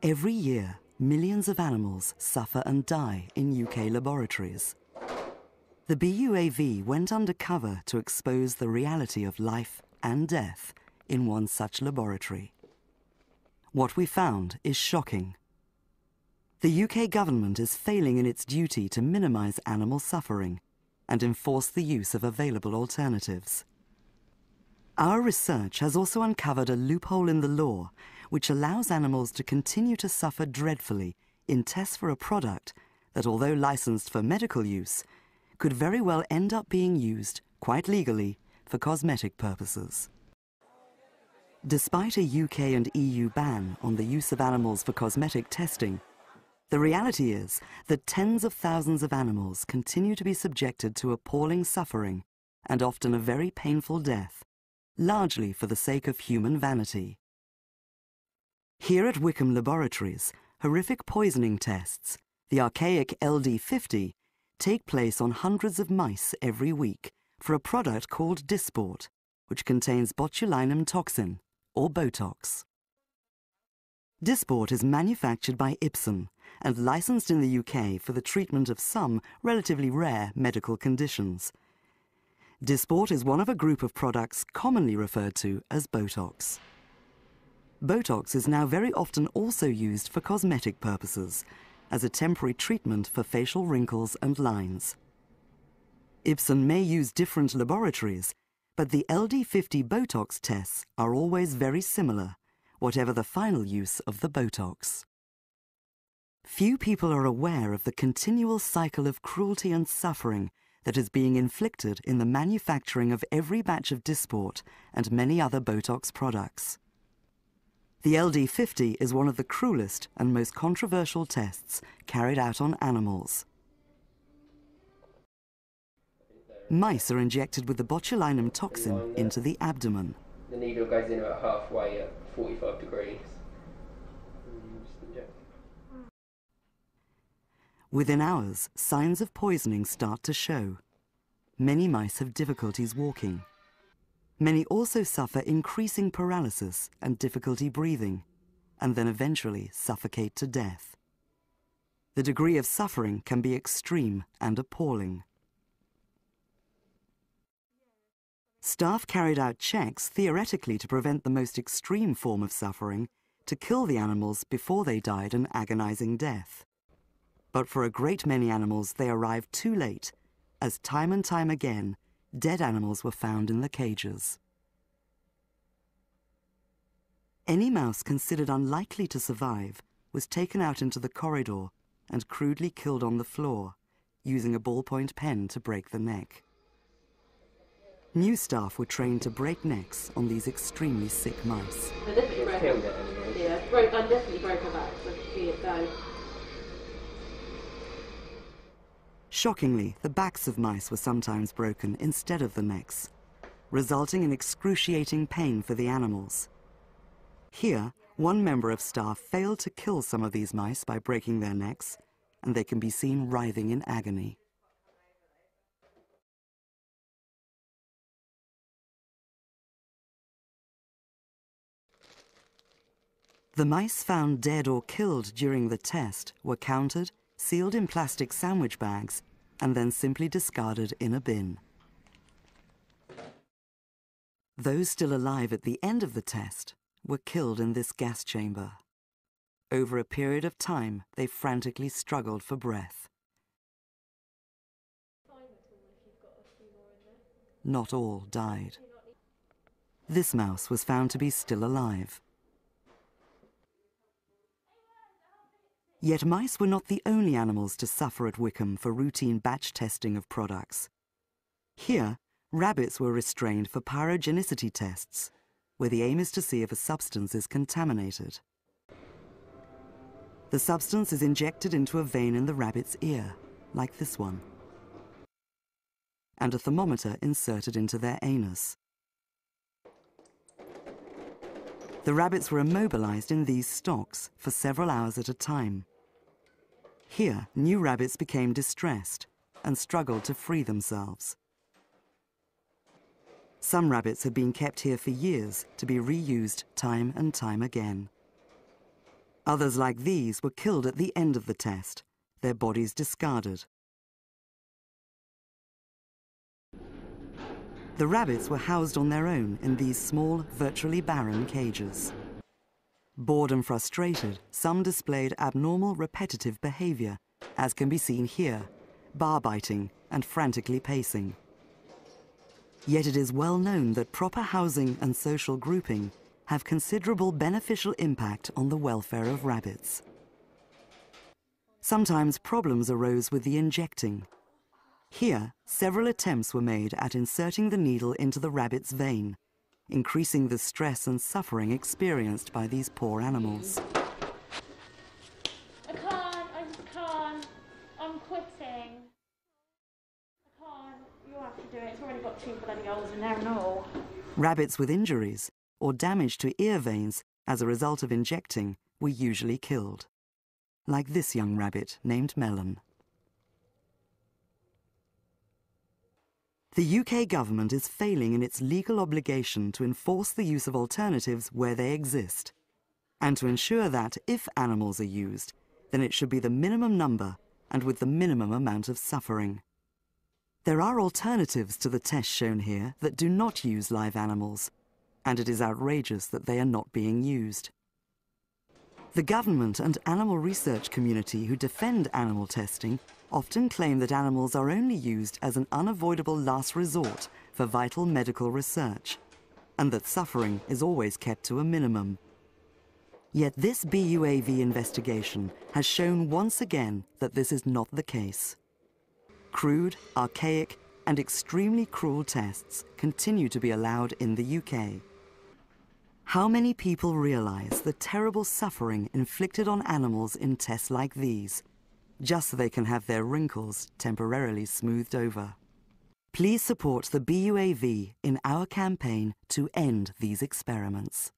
Every year, millions of animals suffer and die in UK laboratories. The BUAV went undercover to expose the reality of life and death in one such laboratory. What we found is shocking. The UK government is failing in its duty to minimise animal suffering and enforce the use of available alternatives. Our research has also uncovered a loophole in the law which allows animals to continue to suffer dreadfully in tests for a product that, although licensed for medical use, could very well end up being used, quite legally, for cosmetic purposes. Despite a UK and EU ban on the use of animals for cosmetic testing, the reality is that tens of thousands of animals continue to be subjected to appalling suffering and often a very painful death, largely for the sake of human vanity. Here at Wickham Laboratories, horrific poisoning tests, the archaic LD50, take place on hundreds of mice every week for a product called Dysport, which contains botulinum toxin, or Botox. Dysport is manufactured by Ipsen and licensed in the UK for the treatment of some relatively rare medical conditions. Dysport is one of a group of products commonly referred to as Botox. Botox is now very often also used for cosmetic purposes, as a temporary treatment for facial wrinkles and lines. Ipsen may use different laboratories, but the LD50 Botox tests are always very similar, whatever the final use of the Botox. Few people are aware of the continual cycle of cruelty and suffering that is being inflicted in the manufacturing of every batch of Dysport and many other Botox products. The LD50 is one of the cruelest and most controversial tests carried out on animals. Mice are injected with the botulinum toxin into the abdomen. The needle goes in about halfway at 45 degrees. Within hours, signs of poisoning start to show. Many mice have difficulties walking. Many also suffer increasing paralysis and difficulty breathing, and then eventually suffocate to death. The degree of suffering can be extreme and appalling. Staff carried out checks theoretically to prevent the most extreme form of suffering, to kill the animals before they died an agonizing death. But for a great many animals, they arrived too late, as time and time again, dead animals were found in the cages. Any mouse considered unlikely to survive was taken out into the corridor and crudely killed on the floor, using a ballpoint pen to break the neck. New staff were trained to break necks on these extremely sick mice. I definitely broke her. Yeah, I definitely broke her back, so I could see it go. Shockingly, the backs of mice were sometimes broken instead of the necks, resulting in excruciating pain for the animals. Here, one member of staff failed to kill some of these mice by breaking their necks, and they can be seen writhing in agony. The mice found dead or killed during the test were counted, sealed in plastic sandwich bags, and then simply discarded in a bin. Those still alive at the end of the test were killed in this gas chamber. Over a period of time, they frantically struggled for breath. Not all died. This mouse was found to be still alive. Yet mice were not the only animals to suffer at Wickham for routine batch testing of products. Here, rabbits were restrained for pyrogenicity tests, where the aim is to see if a substance is contaminated. The substance is injected into a vein in the rabbit's ear, like this one, and a thermometer inserted into their anus. The rabbits were immobilized in these stocks for several hours at a time. Here, new rabbits became distressed and struggled to free themselves. Some rabbits had been kept here for years to be reused time and time again. Others like these were killed at the end of the test, their bodies discarded. The rabbits were housed on their own in these small, virtually barren cages. Bored and frustrated, some displayed abnormal repetitive behavior, as can be seen here, bar biting and frantically pacing. Yet it is well known that proper housing and social grouping have considerable beneficial impact on the welfare of rabbits. Sometimes problems arose with the injecting. Here, several attempts were made at inserting the needle into the rabbit's vein, increasing the stress and suffering experienced by these poor animals. I just can't. I'm quitting. I can't. You'll have to do it. It's already got 2 bloody holes in there and all. Rabbits with injuries or damage to ear veins as a result of injecting were usually killed, like this young rabbit named Melon. The UK government is failing in its legal obligation to enforce the use of alternatives where they exist, and to ensure that, if animals are used, then it should be the minimum number and with the minimum amount of suffering. There are alternatives to the tests shown here that do not use live animals, and it is outrageous that they are not being used. The government and animal research community who defend animal testing often claim that animals are only used as an unavoidable last resort for vital medical research, and that suffering is always kept to a minimum. Yet this BUAV investigation has shown once again that this is not the case. Crude, archaic, and extremely cruel tests continue to be allowed in the UK. How many people realize the terrible suffering inflicted on animals in tests like these, just so they can have their wrinkles temporarily smoothed over? Please support the BUAV in our campaign to end these experiments.